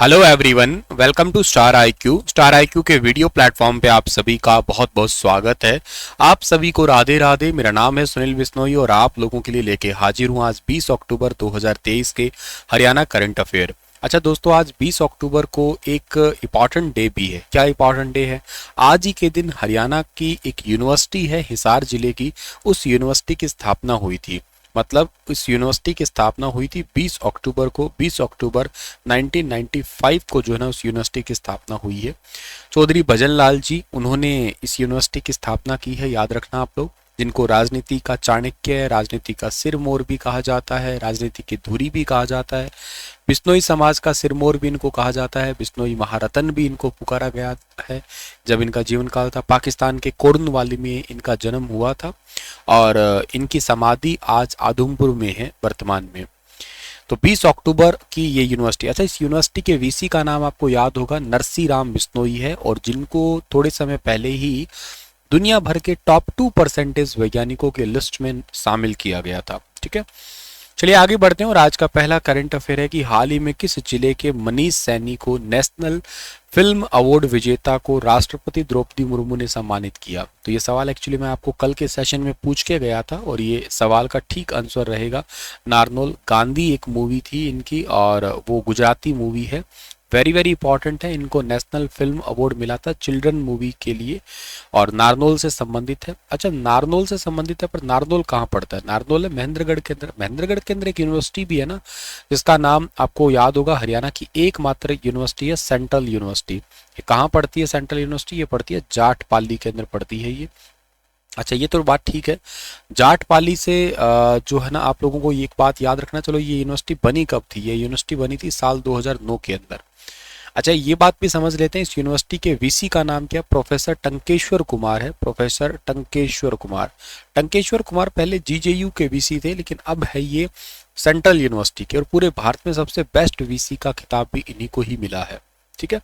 Hello everyone, welcome to Star IQ. Star IQ के video platform पे आप सभी का बहुत बहुत स्वागत है। आप सभी को राधे राधे। मेरा नाम है सुनील बिश्नोई और आप लोगों के लिए लेके हाजिर हूँ आज 20 अक्टूबर 2023 के हरियाणा करंट अफेयर। अच्छा दोस्तों, आज 20 अक्टूबर को एक इम्पॉर्टेंट डे भी है। क्या इम्पॉर्टेंट डे है? आज ही के दिन हरियाणा की एक यूनिवर्सिटी है हिसार जिले की, उस यूनिवर्सिटी की स्थापना हुई थी। मतलब इस यूनिवर्सिटी की स्थापना हुई थी 20 अक्टूबर को। 20 अक्टूबर 1995 को जो है ना उस यूनिवर्सिटी की स्थापना हुई है। चौधरी भजन लाल जी, उन्होंने इस यूनिवर्सिटी की स्थापना की है। याद रखना आप लोग, जिनको राजनीति का चाणक्य, राजनीति का सिरमौर भी कहा जाता है, राजनीति की धुरी भी कहा जाता है, बिश्नोई समाज का सिरमौर भी इनको कहा जाता है, बिश्नोई महारत्न भी इनको पुकारा गया है। जब इनका जीवन काल था, पाकिस्तान के कोर्नवाली में इनका जन्म हुआ था और इनकी समाधि आज आदमपुर में है वर्तमान में। तो 20 अक्टूबर की ये यूनिवर्सिटी। अच्छा, इस यूनिवर्सिटी के वीसी का नाम आपको याद होगा, नरसी राम बिश्नोई है, और जिनको थोड़े समय पहले ही दुनिया भर के टॉप 2% वैज्ञानिकों के लिस्ट में शामिल किया गया था। ठीक है, चलिए आगे बढ़ते हैं। और आज का पहला करंट अफेयर है कि हाल ही में किस जिले के मनीष सैनी को नेशनल फिल्म अवार्ड विजेता को राष्ट्रपति द्रौपदी मुर्मू ने सम्मानित किया? तो ये सवाल एक्चुअली मैं आपको कल के सेशन में पूछ के गया था और ये सवाल का ठीक आंसर रहेगा नारनौल। गांधी एक मूवी थी इनकी और वो गुजराती मूवी है। वेरी वेरी इंपॉर्टेंट है। इनको नेशनल फिल्म अवार्ड मिला था चिल्ड्रन मूवी के लिए और नारनौल से संबंधित है। अच्छा, नारनौल से संबंधित है, पर नारनौल कहाँ पड़ता है? नारनौल है महेंद्रगढ़ के अंदर। महेंद्रगढ़ के अंदर एक यूनिवर्सिटी भी है ना, जिसका नाम आपको याद होगा। हरियाणा की एकमात्र यूनिवर्सिटी है सेंट्रल यूनिवर्सिटी। ये कहाँ पड़ती है सेंट्रल यूनिवर्सिटी? ये पड़ती है जाट पाली के अंदर पड़ती है ये। अच्छा, ये तो बात ठीक है। जाट पाली से जो है ना, आप लोगों को एक बात याद रखना। चलो, ये यूनिवर्सिटी बनी कब थी? ये यूनिवर्सिटी बनी थी साल 2009 के अंदर। अच्छा, ये बात भी समझ लेते हैं, इस यूनिवर्सिटी के वीसी का नाम क्या? प्रोफेसर टंकेश्वर कुमार है। प्रोफेसर टंकेश्वर कुमार। टंकेश्वर कुमार पहले जीजेयू के वीसी थे, लेकिन अब है ये सेंट्रल यूनिवर्सिटी के, और पूरे भारत में सबसे बेस्ट वीसी का खिताब भी इन्हीं को ही मिला है। ठीक है।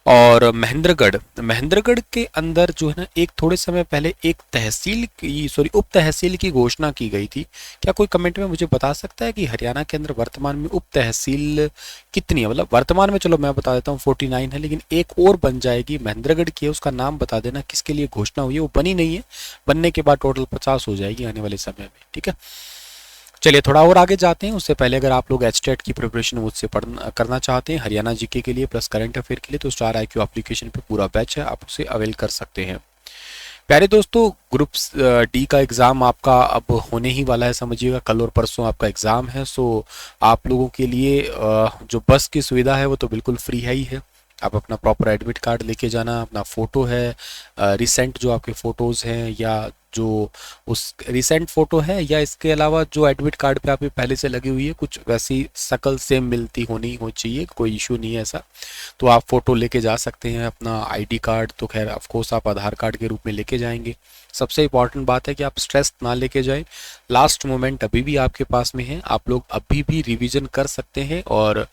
और महेंद्रगढ़, महेंद्रगढ़ के अंदर जो है ना, एक थोड़े समय पहले एक तहसील की, सॉरी, उप तहसील की घोषणा की गई थी। क्या कोई कमेंट में मुझे बता सकता है कि हरियाणा के अंदर वर्तमान में उप तहसील कितनी है? मतलब वर्तमान में, चलो मैं बता देता हूँ, 49 है, लेकिन एक और बन जाएगी महेंद्रगढ़ की है। उसका नाम बता देना किसके लिए घोषणा हुई है। वो बनी नहीं है, बनने के बाद टोटल 50 हो जाएगी आने वाले समय में। ठीक है, चलिए थोड़ा और आगे जाते हैं। उससे पहले अगर आप लोग एचटेट की प्रिपरेशन मुझसे करना चाहते हैं हरियाणा जीके के लिए प्लस करंट अफेयर के लिए, तो स्टार आईक्यू एप्लीकेशन पे पूरा बैच है, आप उसे अवेल कर सकते हैं। प्यारे दोस्तों, ग्रुप डी का एग्ज़ाम आपका अब होने ही वाला है, समझिएगा। कल और परसों आपका एग्ज़ाम है। सो आप लोगों के लिए जो बस की सुविधा है वो तो बिल्कुल फ्री है ही है। आप अपना प्रॉपर एडमिट कार्ड लेके जाना, अपना फ़ोटो है, रिसेंट जो आपके फ़ोटोज़ हैं, या जो उस रिसेंट फ़ोटो है, या इसके अलावा जो एडमिट कार्ड पे आपकी पहले से लगी हुई है, कुछ वैसी शकल सेम मिलती होनी हो चाहिए, कोई इशू नहीं है ऐसा। तो आप फ़ोटो लेके जा सकते हैं। अपना आईडी कार्ड तो खैर ऑफकोर्स आप आधार कार्ड के रूप में लेके जाएंगे। सबसे इंपॉर्टेंट बात है कि आप स्ट्रेस ना लेके जाएं। लास्ट मोमेंट अभी भी आपके पास में है, आप लोग अभी भी रिवीजन कर सकते हैं। और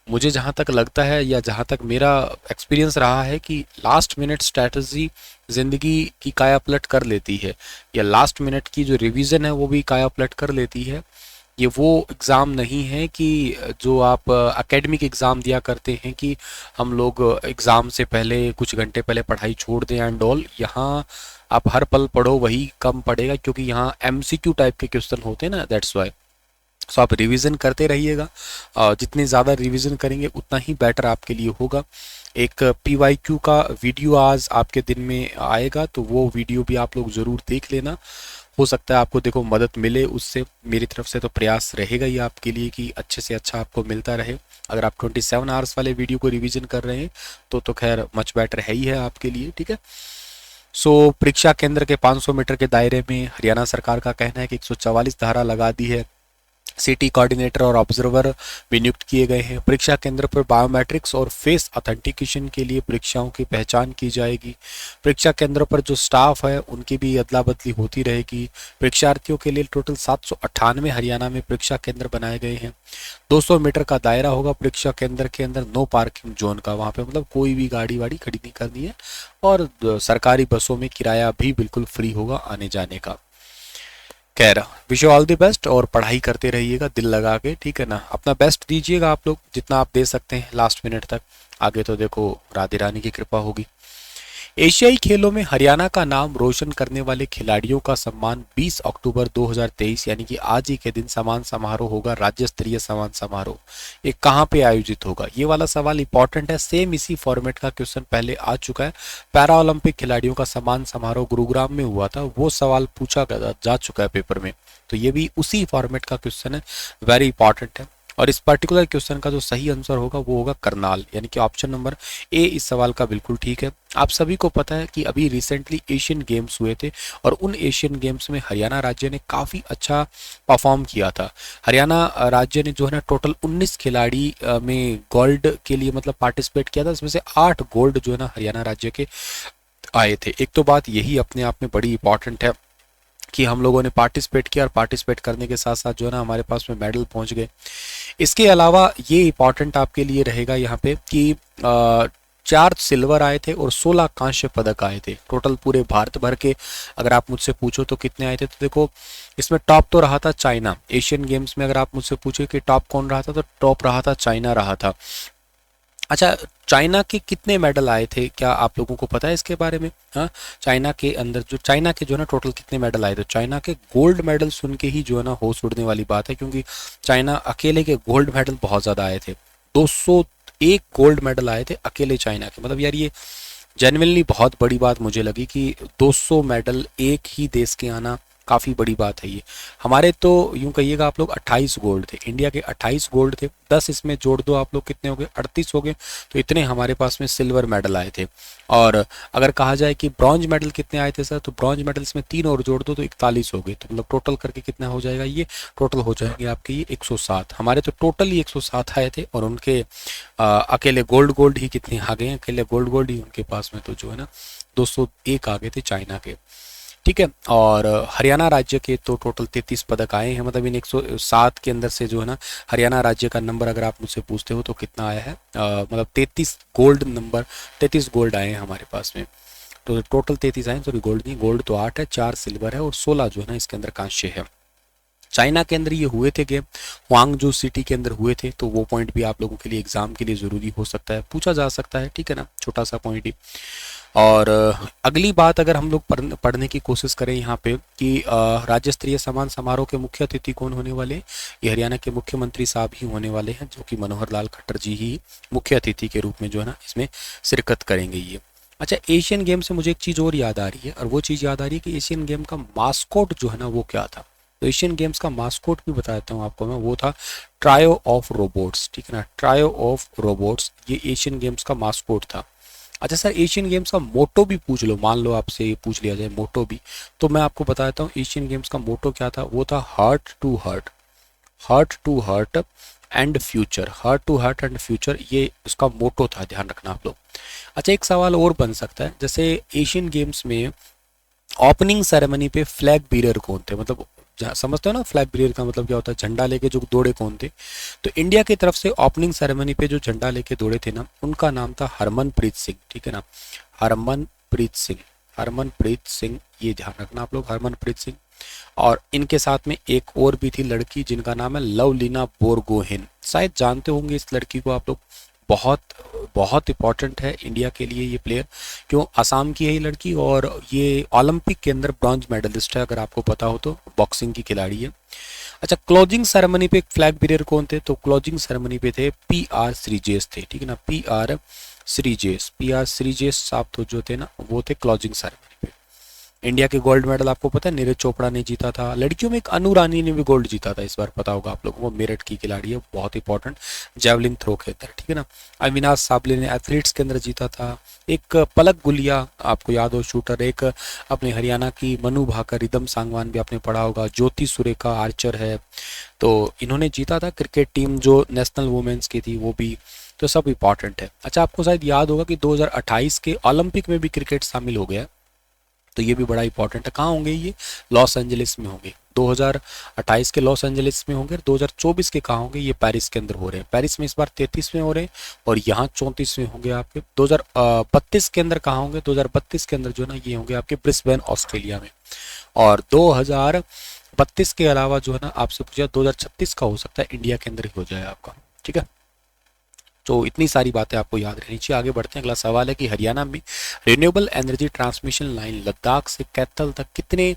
मुझे जहाँ तक लगता है, या जहाँ तक मेरा एक्सपीरियंस रहा है, कि लास्ट मिनट स्ट्रैटेजी ज़िंदगी की काया पलट कर लेती है, या लास्ट मिनट की जो रिवीजन है वो भी काया पलट कर लेती है। ये वो एग्ज़ाम नहीं है कि जो आप एकेडमिक एग्ज़ाम दिया करते हैं कि हम लोग एग्ज़ाम से पहले कुछ घंटे पहले पढ़ाई छोड़ दें एंड ऑल। यहाँ आप हर पल पढ़ो, वही कम पड़ेगा, क्योंकि यहाँ एमसीक्यू टाइप के क्वेश्चन होते हैं ना, दैट्स वाई। सो आप रिवीजन करते रहिएगा। जितनी ज़्यादा रिवीजन करेंगे उतना ही बेटर आपके लिए होगा। एक पीवाईक्यू का वीडियो आज आपके दिन में आएगा, तो वो वीडियो भी आप लोग ज़रूर देख लेना। हो सकता है आपको देखो मदद मिले उससे। मेरी तरफ से तो प्रयास रहेगा ही आपके लिए कि अच्छे से अच्छा आपको मिलता रहे। अगर आप 27 आवर्स वाले वीडियो को रिवीजन कर रहे हैं तो खैर मच बेटर है ही है आपके लिए। ठीक है। सो परीक्षा केंद्र के 500 मीटर के दायरे में हरियाणा सरकार का कहना है कि 144 धारा लगा दी है। सिटी कोऑर्डिनेटर और ऑब्जर्वर भी नियुक्त किए गए हैं। परीक्षा केंद्र पर बायोमेट्रिक्स और फेस ऑथेंटिकेशन के लिए परीक्षाओं की पहचान की जाएगी। परीक्षा केंद्र पर जो स्टाफ है उनकी भी अदला बदली होती रहेगी। परीक्षार्थियों के लिए टोटल 798 हरियाणा में परीक्षा केंद्र बनाए गए हैं। 200 मीटर का दायरा होगा परीक्षा केंद्र के अंदर। नो पार्किंग जोन का, वहाँ पे मतलब कोई भी गाड़ी वाड़ी खड़ी नहीं करनी है। और सरकारी बसों में किराया भी बिल्कुल फ्री होगा आने जाने का। खैर, wish you all the best और पढ़ाई करते रहिएगा दिल लगा के, ठीक है ना। अपना बेस्ट दीजिएगा आप लोग, जितना आप दे सकते हैं लास्ट मिनट तक। आगे तो देखो राधे रानी की कृपा होगी। एशियाई खेलों में हरियाणा का नाम रोशन करने वाले खिलाड़ियों का सम्मान 20 अक्टूबर 2023 यानी कि आज ही के दिन सम्मान समारोह होगा, राज्य स्तरीय सम्मान समारोह। ये कहाँ पे आयोजित होगा? ये वाला सवाल इंपॉर्टेंट है। सेम इसी फॉर्मेट का क्वेश्चन पहले आ चुका है। पैरा ओलंपिक खिलाड़ियों का सम्मान समारोह गुरुग्राम में हुआ था, वो सवाल पूछा जा चुका है पेपर में। तो ये भी उसी फॉर्मेट का क्वेश्चन है, वेरी इंपॉर्टेंट है। और इस पर्टिकुलर क्वेश्चन का जो सही आंसर होगा वो होगा करनाल, यानी कि ऑप्शन नंबर ए इस सवाल का बिल्कुल ठीक है। आप सभी को पता है कि अभी रिसेंटली एशियन गेम्स हुए थे और उन एशियन गेम्स में हरियाणा राज्य ने काफ़ी अच्छा परफॉर्म किया था। हरियाणा राज्य ने जो है ना टोटल 19 खिलाड़ी में गोल्ड के लिए मतलब पार्टिसिपेट किया था, इसमें से 8 गोल्ड जो है ना हरियाणा राज्य के आए थे। एक तो बात यही अपने आप में बड़ी इंपॉर्टेंट है कि हम लोगों ने पार्टिसिपेट किया और पार्टिसिपेट करने के साथ साथ जो है ना हमारे पास में मेडल पहुंच गए। इसके अलावा ये इंपॉर्टेंट आपके लिए रहेगा यहाँ पे कि 4 सिल्वर आए थे और 16 कांस्य पदक आए थे टोटल पूरे भारत भर के। अगर आप मुझसे पूछो तो कितने आए थे, तो देखो इसमें टॉप तो रहा था चाइना। एशियन गेम्स में अगर आप मुझसे पूछो कि टॉप कौन रहा था, तो टॉप रहा था चाइना रहा था। अच्छा, चाइना के कितने मेडल आए थे, क्या आप लोगों को पता है इसके बारे में? हाँ, चाइना के अंदर जो चाइना के जो है ना टोटल कितने मेडल आए थे? चाइना के गोल्ड मेडल सुन के ही जो है ना होश उड़ने वाली बात है, क्योंकि चाइना अकेले के गोल्ड मेडल बहुत ज़्यादा आए थे। 201 गोल्ड मेडल आए थे अकेले चाइना के। मतलब यार ये जेन्युइनली बहुत बड़ी बात मुझे लगी कि 200 मेडल एक ही देश के आना काफ़ी बड़ी बात है ये। हमारे तो यूं कहिएगा आप लोग 28 गोल्ड थे, इंडिया के 28 गोल्ड थे, 10 इसमें जोड़ दो आप लोग कितने हो गए, 38 हो गए। तो इतने हमारे पास में सिल्वर मेडल आए थे। और अगर कहा जाए कि ब्रॉन्ज मेडल कितने आए थे सर, तो ब्रॉन्ज मेडल इसमें 3 और जोड़ दो तो 41 हो गए। तो मतलब टोटल करके कितना हो जाएगा, ये टोटल हो जाएंगे आपके ये 107। हमारे तो टोटल ही 107 आए थे और उनके अकेले गोल्ड ही कितने आ गए, अकेले गोल्ड ही उनके पास में तो जो है ना 201 आ गए थे चाइना के, ठीक है। और हरियाणा राज्य के तो टोटल 33 पदक आए हैं। मतलब इन 107 के अंदर से जो है ना हरियाणा राज्य का नंबर अगर आप मुझसे पूछते हो तो कितना आया है, मतलब 33 गोल्ड नंबर, 33 गोल्ड आए हैं हमारे पास में। तो टोटल 33 आए, सॉरी गोल्ड नहीं, गोल्ड तो 8 है, 4 सिल्वर है और 16 जो है ना इसके अंदर कांस्य है। चाइना के अंदर ये हुए थे गेम, हुआंगजू सिटी के अंदर हुए थे। तो वो पॉइंट भी आप लोगों के लिए एग्जाम के लिए ज़रूरी हो सकता है, पूछा जा सकता है, ठीक है ना, छोटा सा पॉइंट ही। और अगली बात अगर हम लोग पढ़ने की कोशिश करें यहाँ पे कि राज्य स्तरीय सम्मान समारोह के मुख्य अतिथि कौन होने वाले हैं, ये हरियाणा के मुख्यमंत्री साहब ही होने वाले हैं, जो कि मनोहर लाल खट्टर जी ही मुख्य अतिथि के रूप में जो है ना इसमें शिरकत करेंगे ये। अच्छा, एशियन गेम से मुझे एक चीज़ और याद आ रही है, और वो चीज़ याद आ रही है कि एशियन गेम का मास्कोट जो है ना वो क्या था। तो एशियन गेम्स का मास्कोट भी बता देता हूँ आपको मैं, वो था ट्रायो ऑफ रोबोट्स, ठीक है ना, ट्रायो ऑफ रोबोट्स ये एशियन गेम्स का मास्कोट था। अच्छा सर, एशियन गेम्स का मोटो भी पूछ लो, मान लो आपसे ये पूछ लिया जाए मोटो भी, तो मैं आपको बता देता हूँ एशियन गेम्स का मोटो क्या था। वो था heart to heart, heart to heart and future, heart to heart and future, ये उसका मोटो था, ध्यान रखना आप लोग। अच्छा, एक सवाल और बन सकता है, जैसे एशियन गेम्स में ओपनिंग सेरेमनी पे फ्लैग बीरर कौन थे, मतलब समझते हो ना फ्लैग बीरर का मतलब क्या होता है, झंडा लेके जो दौड़े कौन थे। तो इंडिया की तरफ से ओपनिंग सेरेमनी पे जो झंडा लेके दौड़े थे ना, उनका नाम था हरमनप्रीत सिंह, ठीक है ना, हरमनप्रीत सिंह, हरमनप्रीत सिंह, ये ध्यान रखना आप लोग, हरमनप्रीत सिंह। और इनके साथ में एक और भी थी लड़की जिनका नाम है लवलीना बोरगोहेन, शायद जानते होंगे इस लड़की को आप लोग, बहुत बहुत इंपॉर्टेंट है इंडिया के लिए ये प्लेयर। क्यों, असम की है ये लड़की और ये ओलंपिक के अंदर ब्रॉन्ज मेडलिस्ट है, अगर आपको पता हो तो, बॉक्सिंग की खिलाड़ी है। अच्छा, क्लोजिंग सेरेमनी पे फ्लैग बीरर कौन थे, तो क्लोजिंग सेरेमनी पे थे PR श्रीजेश थे, ठीक है ना, PR श्रीजेश साहब तो जो थे ना वो थे क्लोजिंग सेरेमनी पे। इंडिया के गोल्ड मेडल आपको पता है नीरज चोपड़ा ने जीता था, लड़कियों में एक अनु रानी ने भी गोल्ड जीता था इस बार, पता होगा आप लोगों को, मेरठ की खिलाड़ी है, बहुत इंपॉर्टेंट जेवलिन थ्रो के अंदर, ठीक है ना। अविनाश साबले ने एथलीट्स के अंदर जीता था। एक पलक गुलिया आपको याद हो शूटर, एक अपने हरियाणा की मनु भाकर, रिदम सांगवान भी आपने पढ़ा होगा, ज्योति सुरेखा आर्चर है, तो इन्होंने जीता था। क्रिकेट टीम जो नेशनल वुमेन्स की थी वो भी, तो सब इंपॉर्टेंट है। अच्छा, आपको शायद याद होगा कि 2028 के ओलंपिक में भी क्रिकेट शामिल हो गया, तो ये भी बड़ा इंपॉर्टेंट है। कहाँ होंगे ये, लॉस एंजलिस में होंगे, 2028 के लॉस एंजलिस में होंगे, 2024 के कहाँ होंगे, ये पेरिस के अंदर हो रहे हैं। पेरिस में इस बार 33 में हो रहे हैं और यहाँ 34 में होंगे आपके। 2032 के अंदर कहाँ होंगे, 2032 के अंदर जो ना ये होंगे आपके ब्रिस्बेन ऑस्ट्रेलिया में। और 32 के अलावा जो है ना आपसे पूछा 2036 का हो सकता है इंडिया के अंदर ही हो जाए आपका, ठीक है। तो इतनी सारी बातें आपको याद रहनी चाहिए। आगे बढ़ते हैं, अगला सवाल है कि हरियाणा में renewable energy transmission line Ladakh से कैथल तक कितने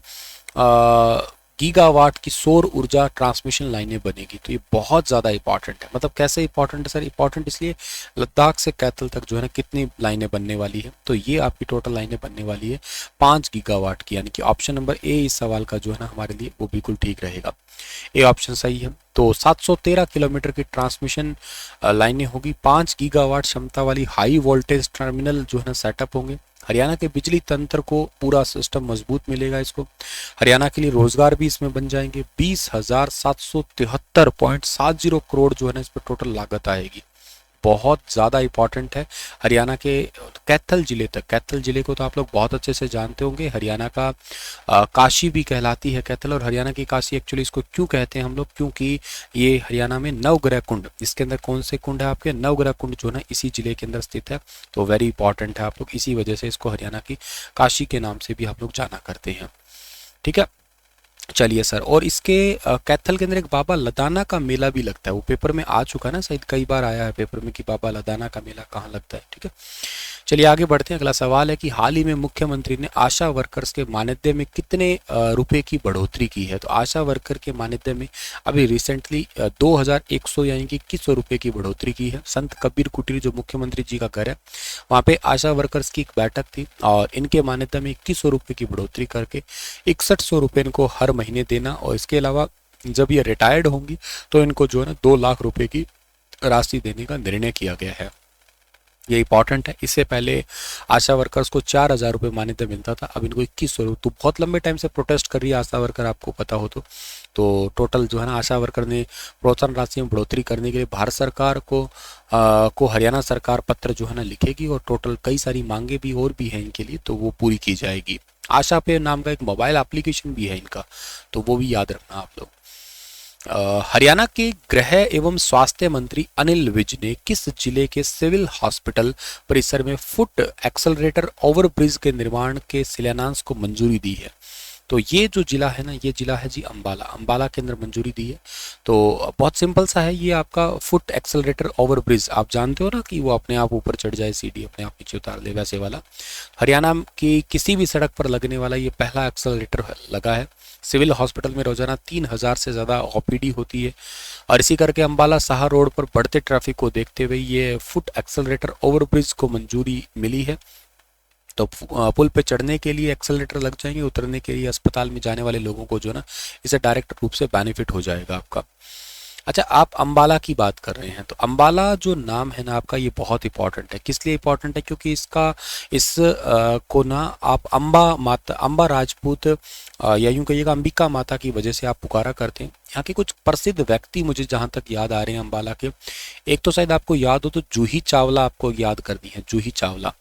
गीगावाट की सौर ऊर्जा ट्रांसमिशन लाइनें बनेगी। तो ये बहुत ज़्यादा इंपॉर्टेंट है। मतलब कैसे इंपॉर्टेंट है सर? इंपॉर्टेंट इसलिए लद्दाख से कैथल तक जो है ना कितनी लाइनें बनने वाली है, तो ये आपकी टोटल लाइनें बनने वाली है 5 गीगावाट की, यानी कि ऑप्शन नंबर ए इस सवाल का जो है ना हमारे लिए वो बिल्कुल ठीक रहेगा। ए ऑप्शन सही है। तो 713 किलोमीटर की ट्रांसमिशन लाइनें होगी, 5 गीगावाट क्षमता वाली हाई वोल्टेज टर्मिनल जो है ना सेटअप होंगे। हरियाणा के बिजली तंत्र को पूरा सिस्टम मजबूत मिलेगा इसको। हरियाणा के लिए रोजगार भी इसमें बन जाएंगे। 20,773.70 करोड़ जो है ना इस पर टोटल लागत आएगी। बहुत ज़्यादा इंपॉर्टेंट है। हरियाणा के कैथल जिले तक, कैथल जिले को तो आप लोग बहुत अच्छे से जानते होंगे, हरियाणा का काशी भी कहलाती है कैथल। और हरियाणा की काशी एक्चुअली इसको क्यों कहते हैं हम लोग, क्योंकि ये हरियाणा में नवग्रह कुंड, इसके अंदर कौन से कुंड है आपके, नवग्रह कुंड जो है ना इसी जिले के अंदर स्थित है। तो वेरी इंपॉर्टेंट है आप लोग, इसी वजह से इसको हरियाणा की काशी के नाम से भी आप लोग जाना करते हैं, ठीक है। चलिए सर, और इसके कैथल के अंदर एक बाबा लदाना का मेला भी लगता है। वो पेपर में आ चुका है ना, शायद कई बार आया है पेपर में कि बाबा लदाना का मेला कहाँ लगता है, ठीक है। चलिए आगे बढ़ते हैं। अगला सवाल है कि हाल ही में मुख्यमंत्री ने आशा वर्कर्स के मानदेय में कितने रुपए की बढ़ोतरी की है। तो आशा वर्कर के मानदेय में अभी रिसेंटली 2100 यानी कि 2100 रुपये की बढ़ोतरी की है। संत कबीर कुटीर जो मुख्यमंत्री जी का घर है, वहाँ पे आशा वर्कर्स की एक बैठक थी और इनके मान्यता में 2100 रुपये की बढ़ोतरी करके 6100 रुपये इनको हर महीने देना, और इसके अलावा जब ये रिटायर्ड होंगी तो इनको जो है ना 2 लाख रुपए की राशि देने का निर्णय किया गया है। ये इंपॉर्टेंट है। इससे पहले आशा वर्कर्स को 4000 रुपये मान्यता मिलता था, अब इनको 2100 रुपये। तो बहुत लंबे टाइम से प्रोटेस्ट कर रही है आशा वर्कर, आपको पता हो तो टोटल जो है ना आशा वर्कर ने प्रोत्साहन राशि में बढ़ोतरी करने के लिए भारत सरकार को हरियाणा सरकार पत्र जो है ना लिखेगी, और टोटल कई सारी मांगे भी और भी हैं इनके लिए, तो वो पूरी की जाएगी। आशा पे नाम का एक मोबाइल एप्लीकेशन भी है इनका, तो वो भी याद रखना आप लोग। हरियाणा के गृह एवं स्वास्थ्य मंत्री अनिल विज ने किस जिले के सिविल हॉस्पिटल परिसर में फुट एक्सेलरेटर ओवरब्रिज के निर्माण के शिलान्यास को मंजूरी दी है। तो ये जो जिला है ना, ये जिला है जी अम्बाला। अम्बाला के अंदर मंजूरी दी है। तो बहुत सिंपल सा है ये आपका फुट एक्सेलरेटर ओवरब्रिज। आप जानते हो ना कि वो अपने आप ऊपर चढ़ जाए, सीढ़ी अपने आप नीचे उतार ले, वैसे वाला हरियाणा की किसी भी सड़क पर लगने वाला ये पहला एक्सेलरेटर लगा है। सिविल हॉस्पिटल में रोजाना 3000 से ज़्यादा ओपीडी होती है, और इसी करके अम्बाला साहा रोड पर बढ़ते ट्रैफिक को देखते हुए ये फुट एक्सेलरेटर ओवरब्रिज को मंजूरी मिली है। तो पुल पे चढ़ने के लिए एक्सेलरेटर लग जाएंगे, उतरने के लिए अस्पताल में जाने वाले लोगों को जो ना इसे डायरेक्ट रूप से बेनिफिट हो जाएगा आपका। अच्छा, आप अम्बाला की बात कर रहे हैं, तो अम्बाला जो नाम है ना आपका, ये बहुत इंपॉर्टेंट है। किस लिए इंपॉर्टेंट है? क्योंकि इस को ना आप अम्बा माता, अम्बा राजपूत या यूं कहिएगा अंबिका माता की वजह से आप पुकारा करते हैं। यहाँ के कुछ प्रसिद्ध व्यक्ति मुझे जहाँ तक याद आ रहे हैं अम्बाला के, एक तो शायद आपको याद हो तो जूही चावला आपको याद करनी है। जूही चावला,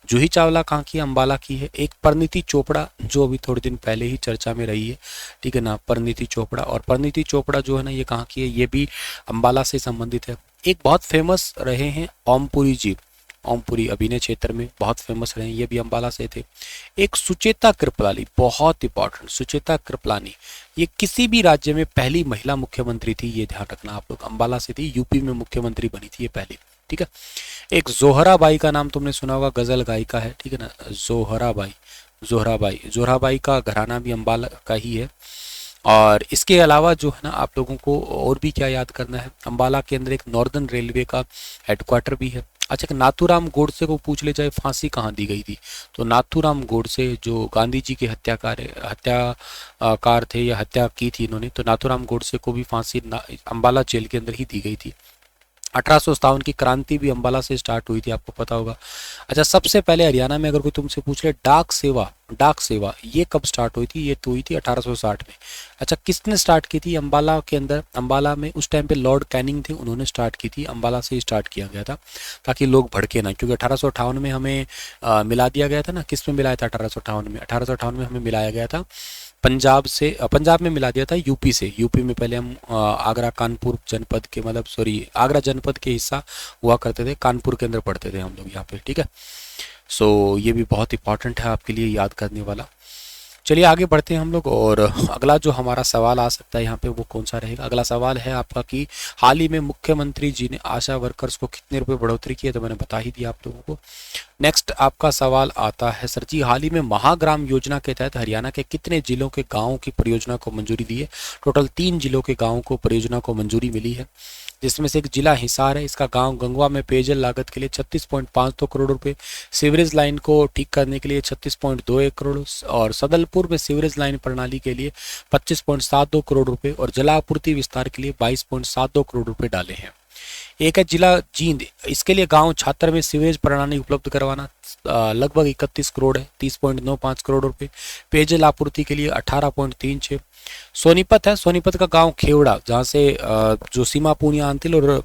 जूही चावला कहाँ की है? अम्बाला की है। एक परिणीति चोपड़ा जो अभी थोड़े दिन पहले ही चर्चा में रही है, ठीक है ना, परिणीति चोपड़ा। और परिणीति चोपड़ा जो है ना ये कहाँ की है? ये भी अम्बाला से संबंधित है। एक बहुत फेमस रहे हैं ओमपुरी जी, ओमपुरी अभिनय क्षेत्र में बहुत फेमस रहे हैं, ये भी अम्बाला से थे। एक सुचेता कृपलानी, बहुत इंपॉर्टेंट, सुचेता कृपलानी, ये किसी भी राज्य में पहली महिला मुख्यमंत्री थी, ये ध्यान रखना आप लोग। अम्बाला से थी, यूपी में मुख्यमंत्री बनी थी ये पहली, ठीक है। एक जोहराबाई का नाम तुमने सुना होगा, गजल गायिका है, ठीक है ना, जोहराबाई। जोहराबाई का घराना भी अम्बाला का ही है। और इसके अलावा जो है ना आप लोगों को और भी क्या याद करना है, अम्बाला के अंदर एक नॉर्दर्न रेलवे का हेडक्वार्टर भी है। अच्छा, नाथूराम गोडसे को पूछ ले जाए फांसी कहाँ दी गई थी, तो नाथूराम गोडसे जो गांधी जी के हत्याकार थे या हत्या की थी इन्होंने, तो नाथूराम गोडसे को भी फांसी अम्बाला जेल के अंदर ही दी गई थी। 1857 की क्रांति भी अम्बाला से स्टार्ट हुई थी, आपको पता होगा। अच्छा, सबसे पहले हरियाणा में अगर कोई तुमसे पूछ ले डाक सेवा ये कब स्टार्ट हुई थी? ये तो हुई थी 1860 में। अच्छा, किसने स्टार्ट की थी? अम्बाला के अंदर, अम्बाला में उस टाइम पे लॉर्ड कैनिंग थे, उन्होंने स्टार्ट की थी। अम्बाला से ही स्टार्ट किया गया था ताकि लोग भड़के ना, क्योंकि 1858 में हमें मिला दिया गया था ना। किस में मिलाया था 1858 में? 1858 में हमें मिलाया गया था पंजाब में मिला दिया था यूपी से। यूपी में पहले हम आगरा कानपुर जनपद के, मतलब सॉरी आगरा जनपद के हिस्सा हुआ करते थे, कानपुर के अंदर पढ़ते थे हम लोग यहाँ पे, ठीक है। सो ये भी बहुत इंपॉर्टेंट है आपके लिए याद करने वाला। चलिए आगे बढ़ते हैं हम लोग, और अगला जो हमारा सवाल आ सकता है यहाँ पे वो कौन सा रहेगा। अगला सवाल है आपका कि हाल ही में मुख्यमंत्री जी ने आशा वर्कर्स को कितने रुपए बढ़ोतरी की है, तो मैंने बता ही दिया आप लोगों को। नेक्स्ट आपका सवाल आता है, सर जी हाल ही में महाग्राम योजना के तहत हरियाणा के कितने जिलों के गाँव की परियोजना को मंजूरी दी है। टोटल 3 जिलों के गाँव को परियोजना को मंजूरी मिली है, जिसमें से एक जिला हिसार है, इसका गांव गंगवा में पेयजल लागत के लिए 36.52 करोड़ रुपए, सीवरेज लाइन को ठीक करने के लिए 36.21 करोड़, और सदलपुर में सीवरेज लाइन प्रणाली के लिए 25.72 करोड़ रुपए, और जलापूर्ति विस्तार के लिए 22.72 करोड़ रुपए डाले हैं। एक है जिला जींद, इसके लिए गांव छात्र में सीवरेज प्रणाली उपलब्ध करवाना लगभग 31 करोड़ है, 30.95 करोड़ रुपए। पेयजल आपूर्ति के लिए 18.36। सोनीपत है, सोनीपत का गांव खेवड़ा, जहां से जो सीमा पूनिया अंतिल और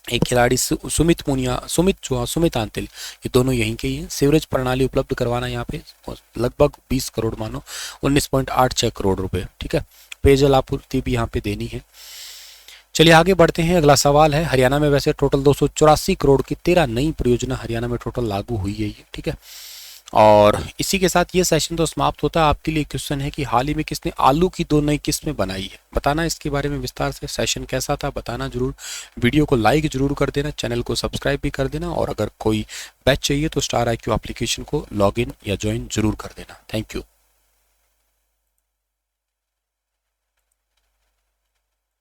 एक खिलाड़ी सुमित अंतिल, ये दोनों यहीं के ही हैं। सीवरेज प्रणाली उपलब्ध करवाना यहाँ पे लगभग 20 करोड़, मानो 19.86 करोड़ रुपए, ठीक है। पेयजल आपूर्ति भी यहाँ पे देनी है। चलिए आगे बढ़ते हैं। अगला सवाल है, हरियाणा में वैसे टोटल 284 करोड़ की 13 नई परियोजना हरियाणा में टोटल लागू हुई है ये, ठीक है। और इसी के साथ ये सेशन तो समाप्त होता है। आपके लिए क्वेश्चन है कि हाल ही में किसने आलू की 2 नई किस्में बनाई है, बताना इसके बारे में विस्तार से। सेशन कैसा था बताना जरूर, वीडियो को लाइक जरूर कर देना, चैनल को सब्सक्राइब भी कर देना, और अगर कोई बैच चाहिए तो स्टार IQ एप्लीकेशन को लॉगिन या ज्वाइन जरूर कर देना। Thank you.